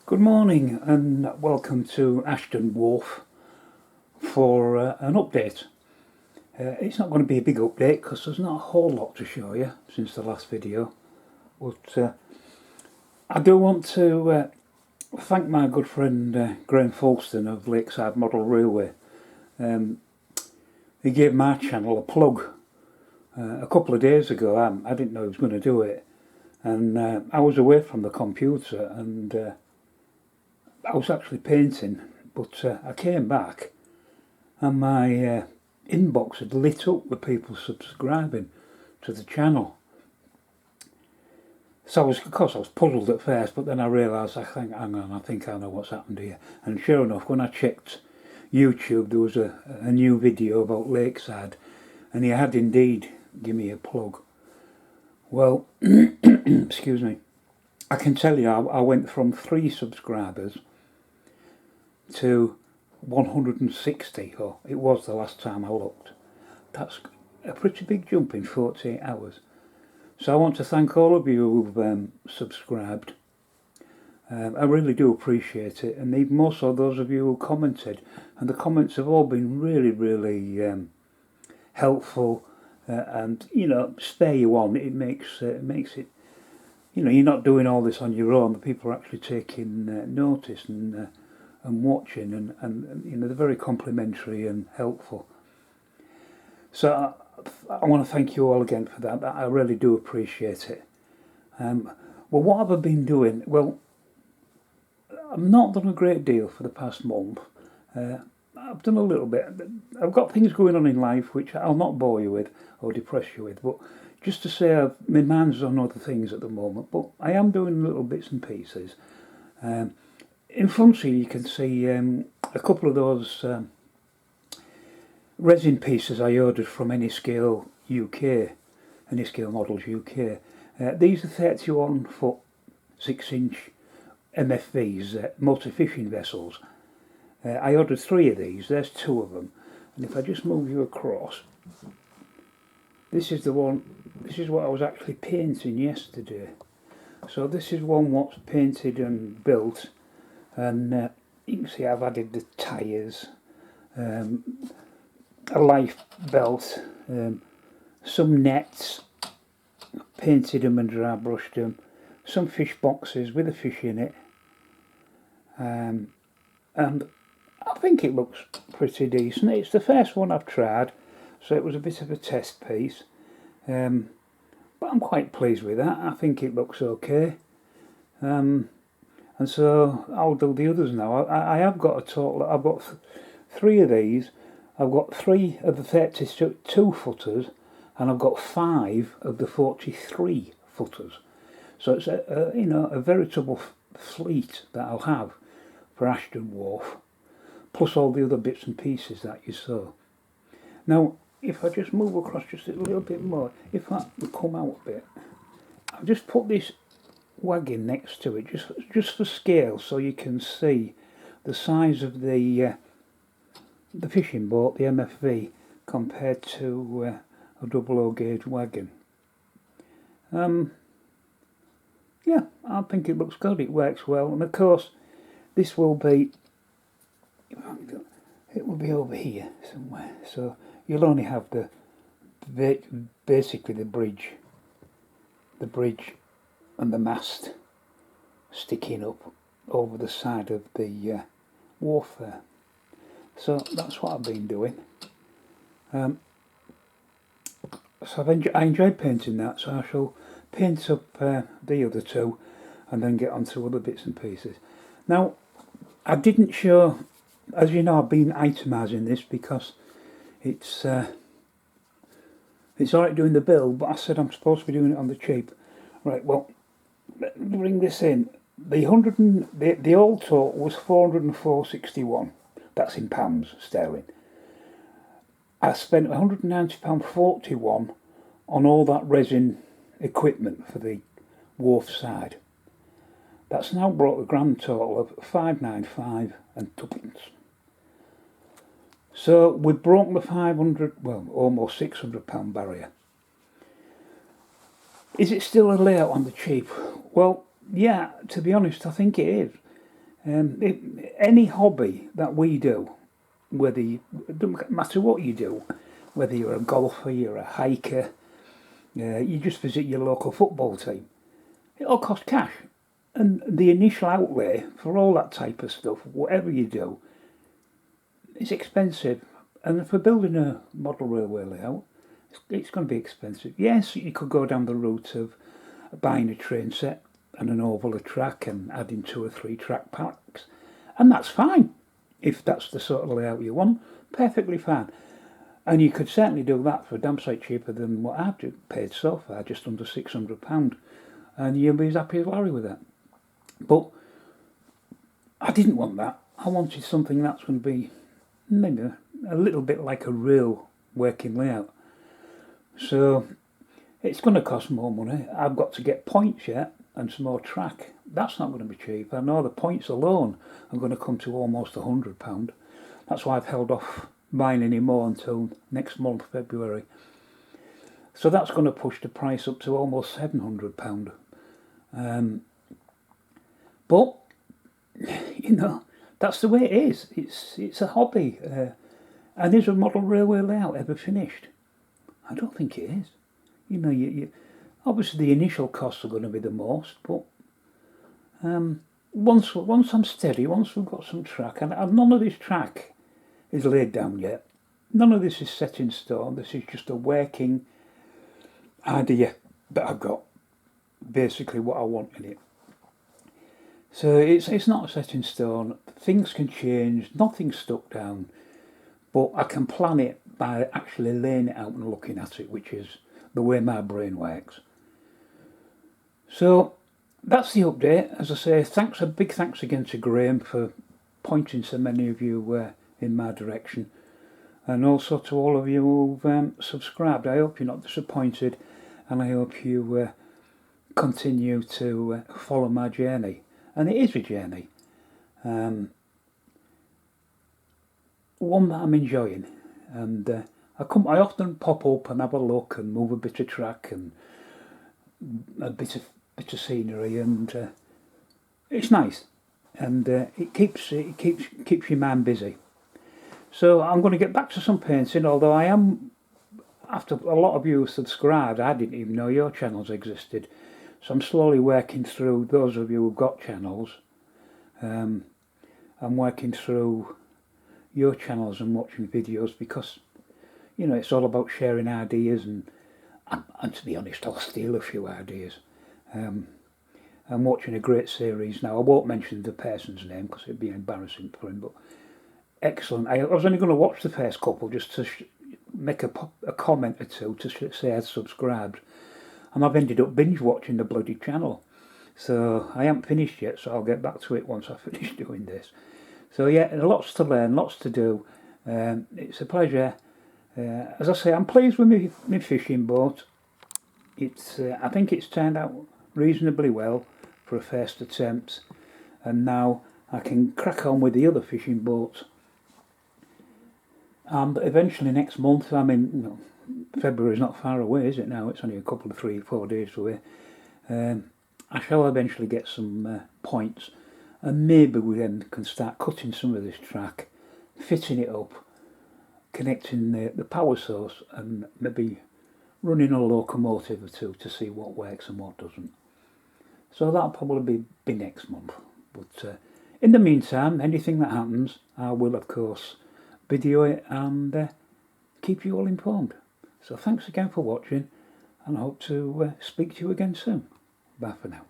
Good morning and welcome to Ashdon Wharf for an update. It's not going to be a big update because there's not a whole lot to show you since the last video, but I do want to thank my good friend Graham Folston of Lakeside Model Railway. He gave my channel a plug a couple of days ago. I didn't know he was going to do it, and I was away from the computer and I was actually painting, but I came back and my inbox had lit up with people subscribing to the channel. So of course I was puzzled at first, but then I realised, hang on, I think I know what's happened here. And sure enough, when I checked YouTube, there was a new video about Lakeside, and he had indeed given me a plug. Well, excuse me, I can tell you I went from 3 subscribers to 160, or it was the last time I looked. That's a pretty big jump in 48 hours. So I want to thank all of you who've subscribed. I really do appreciate it, and even more so those of you who commented. And the comments have all been really helpful, and spur you on. It makes it. You're not doing all this on your own. The people are actually taking notice and watching, and they're very complimentary and helpful. So I want to thank you all again for that. I really do appreciate it. Well, what have I been doing? Well, I've not done a great deal for the past month. I've done a little bit. I've got things going on in life which I'll not bore you with or depress you with, but just to say my mind's on other things at the moment, but I am doing little bits and pieces. In front of you can see a couple of those resin pieces I ordered from Anyscale UK, Anyscale Models UK. These are 31 foot 6-inch MFVs, multi-fishing vessels. I ordered 3 of these, there's 2 of them, and if I just move you across, this is the one, this is what I was actually painting yesterday. So this is one what's painted and built, and you can see I've added the tyres, a life belt, some nets, painted them and dry brushed them, some fish boxes with a fish in it, and I think it looks pretty decent. It's the first one I've tried, so it was a bit of a test piece, but I'm quite pleased with that. I think it looks okay. And so I'll do the others now. I have got a total, I've got 3 of these, I've got 3 of the 32 footers, and I've got 5 of the 43 footers. So it's a veritable fleet that I'll have for Ashdon Wharf, plus all the other bits and pieces that you saw. Now, if I just move across just a little bit more, if that will come out a bit, I'll just put this wagon next to it, just for scale, so you can see the size of the fishing boat, the MFV, compared to a double O gauge wagon. Yeah, I think it looks good. It works well, and of course, this will be. It will be over here somewhere. So you'll only have basically the bridge and the mast sticking up over the side of the wharf there. So that's what I've been doing. So I enjoyed painting that, so I shall paint up the other 2 and then get on to other bits and pieces. Now, I didn't show, as you know, I've been itemising this because it's alright doing the build, but I said I'm supposed to be doing it on the cheap. Right, well, let me bring this in. The old total was 404.61. That's in pounds sterling. I spent £190.41 on all that resin equipment for the wharf side. That's now brought the grand total of 595 and tuppence. So we've broken the 500, well, almost £600 barrier. Is it still a layout on the cheap? Well, yeah, to be honest, I think it is. Any hobby that we do, whether it doesn't matter what you do, whether you're a golfer, you're a hiker, you just visit your local football team, it all costs cash. And the initial outlay for all that type of stuff, whatever you do, is expensive. And for building a model railway layout, it's going to be expensive. Yes, you could go down the route of buying a train set and an oval of track and adding 2 or 3 track packs, and that's fine. If that's the sort of layout you want, perfectly fine. And you could certainly do that for a damn sight cheaper than what I've paid so far, just under £600, and you'll be as happy as Larry with that. But I didn't want that. I wanted something that's going to be maybe a little bit like a real working layout. So it's going to cost more money. I've got to get points yet and some more track. That's not going to be cheap. I know the points alone are going to come to almost £100. That's why I've held off buying any more until next month, February. So that's going to push the price up to almost £700. But, you know, that's the way it is. It's a hobby. And is a model railway layout ever finished? I don't think it is. You know, you obviously the initial costs are going to be the most, but once I'm steady, once we've got some track, and none of this track is laid down yet. None of this is set in stone. This is just a working idea that I've got, basically what I want in it. So it's not set in stone. Things can change. Nothing's stuck down. But I can plan it by actually laying it out and looking at it, which is the way my brain works. So that's the update. As I say, a big thanks again to Graham for pointing so many of you in my direction, and also to all of you who've subscribed. I hope you're not disappointed, and I hope you continue to follow my journey. And it is a journey, one that I'm enjoying, and I often pop up and have a look and move a bit of track and a bit of scenery, and it's nice, and it keeps your mind busy. So I'm going to get back to some painting, although I am, after a lot of you subscribed, I didn't even know your channels existed. So I'm slowly working through those of you who've got channels. I'm working through your channels and watching videos, because, you know, it's all about sharing ideas, and to be honest, I'll steal a few ideas. I'm watching a great series now. I won't mention the person's name because it'd be embarrassing for him, but excellent. I was only going to watch the first couple just to make a comment or two to say I'd subscribed. And I've ended up binge watching the bloody channel. So I haven't finished yet, so I'll get back to it once I finish doing this. So yeah, lots to learn, lots to do. It's a pleasure. As I say, I'm pleased with my fishing boat. I think it's turned out reasonably well for a first attempt. And now I can crack on with the other fishing boats. And eventually next month, February's not far away, is it now? It's only a couple of 3-4 days away. I shall eventually get some points, and maybe we then can start cutting some of this track, fitting it up, connecting the power source, and maybe running a locomotive or two to see what works and what doesn't. So that'll probably be next month. But in the meantime, anything that happens, I will of course video it and keep you all informed. So thanks again for watching, and I hope to speak to you again soon. Bye for now.